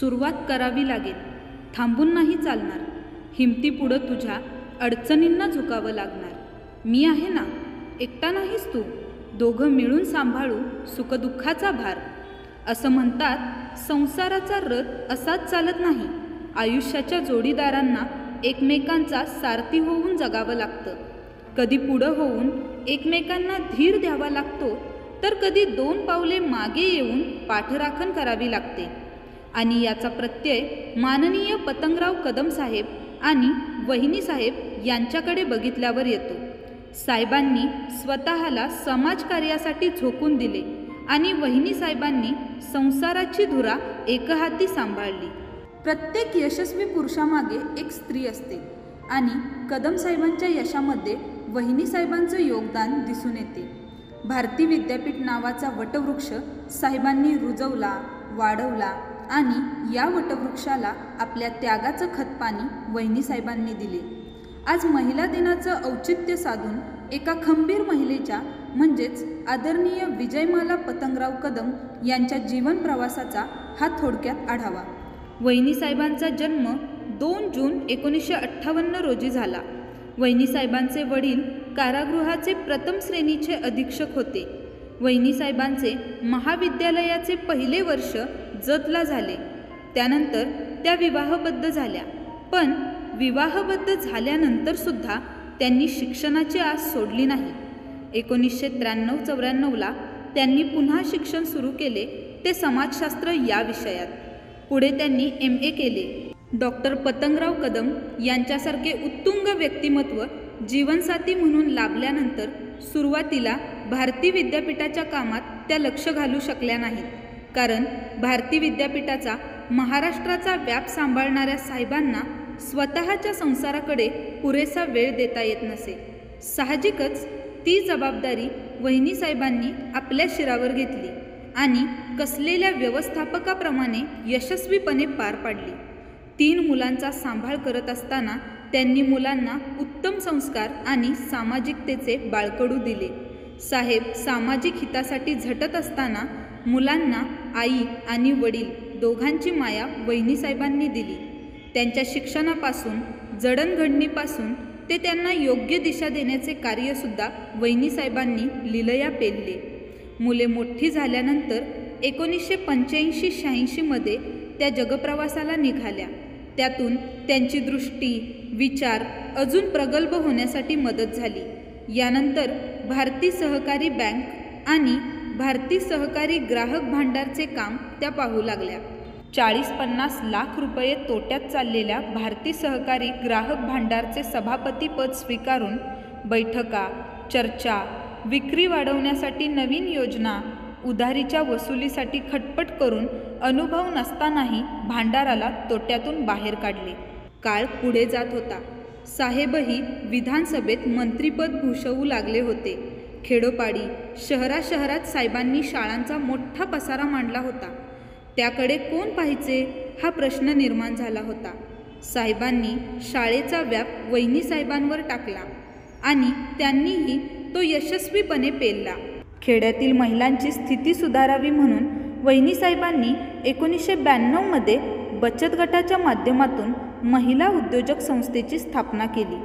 सुरुवात करावी लागेल, थांबून नाही चालणार. हिमतीपुढं तुझ्या अडचणींना झुकावं लागणार. मी आहे ना, एकटा नाहीस तू. दोघं मिळून सांभाळू सुखदुःखाचा भार. असं म्हणतात, संसाराचा रथ असाच चालत नाही. आयुष्याच्या जोडीदारांना एकमेकांचा सारथी होऊन जगावं लागतं. कधी पुढं होऊन एकमेकांना धीर द्यावा लागतो, तर कधी 2 पावले मागे येऊन पाठराखण करावी लागते. आणि याचा प्रत्यय माननीय पतंगराव कदम साहेब आणि वहिनी साहेब यांच्याकडे बघितल्यावर येतो. साहेबांनी स्वतःला समाजकार्यासाठी झोकून दिले आणि वहिनी साहेबांनी संसाराची धुरा एकहाती सांभाळली. प्रत्येक यशस्वी पुरुषामागे एक स्त्री असते आणि कदम साहेबांच्या यशामध्ये वहिनी साहेबांचं योगदान दिसून येते. भारती विद्यापीठ नावाचा वटवृक्ष साहेबांनी रुजवला, वाढवला आणि या वटवृक्षाला आपल्या त्यागाचं खतपाणी वहिनी साहेबांनी दिले. आज महिला दिनाचं औचित्य साधून एका खंबीर महिलेच्या म्हणजेच आदरणीय विजयमाला पतंगराव कदम यांच्या जीवन प्रवासाचा हा थोडक्यात आढावा. वहिनी साहेबांचा जन्म 2 जून 1958 रोजी झाला. वहिनी साहेबांचे वडील कारागृहाचे प्रथम श्रेणीचे अधीक्षक होते. वहिनी साहेबांचे महाविद्यालयाचे पहिले वर्ष जतला झाले. त्यानंतर त्या विवाहबद्ध झाल्या. पण विवाहबद्ध झाल्यानंतर सुद्धा त्यांनी शिक्षणाची आस सोडली नाही. 1993-94ला त्यांनी पुन्हा शिक्षण सुरू केले, ते समाजशास्त्र या विषयात. पुढे त्यांनी MA केले. डॉक्टर पतंगराव कदम यांच्यासारखे उत्तुंग व्यक्तिमत्व जीवनसाथी म्हणून लाभल्यानंतर सुरुवातीला भारती विद्यापीठाच्या कामात त्या लक्ष घालू शकल्या नाहीत. कारण भारती विद्यापीठाचा महाराष्ट्राचा व्याप सांभाळणाऱ्या साहेबांना स्वतःच्या संसाराकडे पुरेसा वेळ देता येत नसे. साहजिकच ती जबाबदारी वहिनी साहेबांनी आपल्या शिरावर घेतली आणि कसलेल्या व्यवस्थापकाप्रमाणे यशस्वीपणे पार पाडली. 3 मुलांचा सांभाळ करत असताना त्यांनी मुलांना उत्तम संस्कार आणि सामाजिकतेचे बाळकडू दिले. साहेब सामाजिक हितासाठी झटत असताना मुलांना आई आणि वडील दोघांची माया वहिनी साहेबांनी दिली. त्यांच्या शिक्षणापासून जडणघडणीपासून ते त्यांना योग्य दिशा देण्याचे कार्यसुद्धा वहिनी साहेबांनी लीलया पेलले. मुले मोठी झाल्यानंतर 1985-86 मध्ये त्या जगप्रवासाला निघाल्या. त्यातून त्यांची दृष्टी, विचार अजून प्रगल्भ होण्यासाठी मदत झाली. यानंतर भारती सहकारी बँक आणि भारती सहकारी ग्राहक भांडारचे काम त्या पाहू लागल्या. 40-50 लाख रुपये तोट्यात चाललेल्या भारती सहकारी ग्राहक भांडारचे सभापतीपद स्वीकारून बैठका, चर्चा, विक्री वाढवण्यासाठी नवीन योजना, उधारीच्या वसुलीसाठी खटपट करून अनुभव नसतानाही भांडाराला तोट्यातून बाहेर काढले. काळ पुढे जात होता. साहेबही विधानसभेत मंत्रिपद भूषवू लागले होते. खेडोपाडी, शहरात साहेबांनी शाळांचा मोठा पसारा मांडला होता. त्याकडे कोण पाहायचे हा प्रश्न निर्माण झाला होता. साहेबांनी शाळेचा व्याप वहिनी साहेबांवर टाकला आणि त्यांनीही तो यशस्वीपणे पेलला. खेड्यातील महिलांची स्थिती सुधारावी म्हणून वहिनी साहेबांनी 1992 मध्ये बचत गटाच्या माध्यमातून महिला उद्योजक संस्थेची स्थापना केली,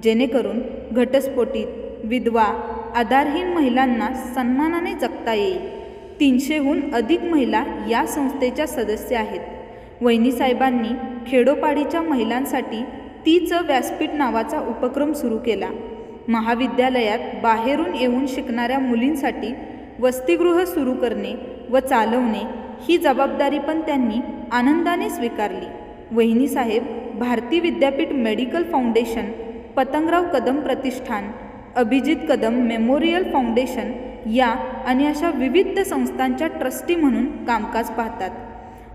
जेणेकरून घटस्फोटित, विधवा, आधारहीन महिलांना सन्मानाने जगता येईल. 300हून अधिक महिला या संस्थेच्या सदस्य आहेत. वहिनी साहेबांनी खेडोपाडीच्या महिलांसाठी तीच व्यासपीठ नावाचा उपक्रम सुरू केला. महाविद्यालयात बाहेरून येऊन शिकणाऱ्या मुलींसाठी वसतिगृह सुरू करणे व चालवणे ही जबाबदारी पण त्यांनी आनंदाने स्वीकारली. वहिनी साहेब भारती विद्यापीठ मेडिकल फाउंडेशन, पतंगराव कदम प्रतिष्ठान, अभिजित कदम मेमोरियल फाउंडेशन या आणि अशा विविध संस्थांच्या ट्रस्टी म्हणून कामकाज पाहतात.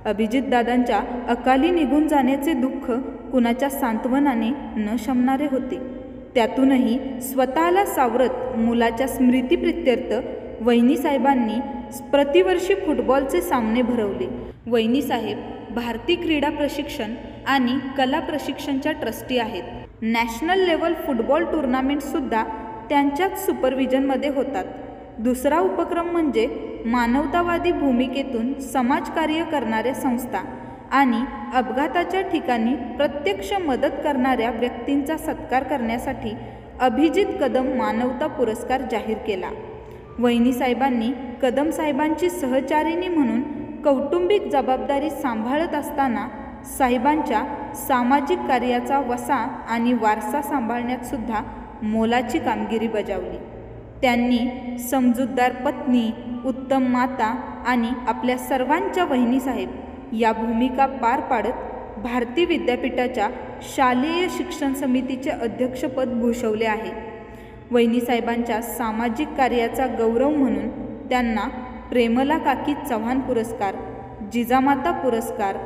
अभिजितदादांच्या अकाली निघून जाण्याचे दुःख कुणाच्या सांत्वनाने न शमणारे होते. त्यातूनही स्वतःला सावरत मुलाच्या स्मृतिप्रित्यर्थ वहिनी साहेबांनी प्रतिवर्षी फुटबॉलचे सामने भरवले. वहिनी साहेब भारती क्रीडा प्रशिक्षण आणि कला प्रशिक्षणच्या ट्रस्टी आहेत. नॅशनल लेवल फुटबॉल टुर्नामेंटसुद्धा त्यांच्याच सुपरविजनमध्ये होतात. दुसरा उपक्रम म्हणजे मानवतावादी भूमिकेतून समाजकार्य करणाऱ्या संस्था आणि अपघाताच्या ठिकाणी प्रत्यक्ष मदत करणाऱ्या व्यक्तींचा सत्कार करण्यासाठी अभिजित कदम मानवता पुरस्कार जाहीर केला. वहिनीसाहेबांनी कदम साहेबांची सहचारिणी म्हणून कौटुंबिक जबाबदारी सांभाळत असताना साहेबांच्या सामाजिक कार्याचा वसा आणि वारसा सांभाळण्यात सुद्धा मोलाची कामगिरी बजावली. त्यांनी समजूतदार पत्नी, उत्तम माता आणि आपल्या सर्वांच्या वहिनीसाहेब या भूमिका पार पाडत भारती विद्यापीठाच्या शालेय शिक्षण समितीचे अध्यक्षपद भूषवले आहे. वहिनीसाहेबांच्या सामाजिक कार्याचा गौरव म्हणून त्यांना प्रेमला काकी चव्हाण पुरस्कार, जिजामाता पुरस्कार,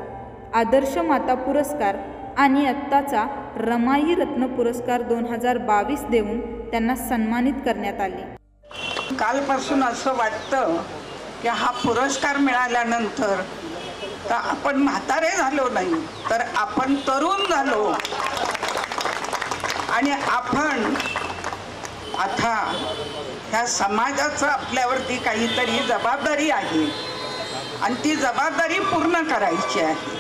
आदर्श माता पुरस्कार आणि आत्ताचा रमाई रत्न पुरस्कार 2022 देऊन त्यांना सन्मानित करण्यात आले. कालपासून असं वाटतं की हा पुरस्कार मिळाल्यानंतर तर आपण म्हातारे झालो नाही, तर आपण तरुण झालो आणि आपण आता ह्या समाजाचं आपल्यावरती काहीतरी जबाबदारी आहे आणि ती जबाबदारी पूर्ण करायची आहे.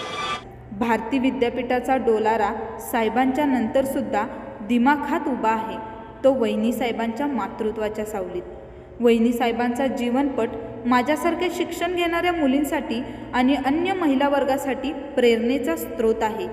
भारती विद्यापीठाचा डोलारा साहेबांच्या नंतरसुद्धा दिमाखात उभा आहे, तो वहिनीसाहेबांच्या मातृत्वाच्या सावलीत. वहिनीसाहेबांचा जीवनपट माझ्यासारख्या शिक्षण घेणाऱ्या मुलींसाठी आणि अन्य महिला वर्गासाठी प्रेरणेचा स्रोत आहे.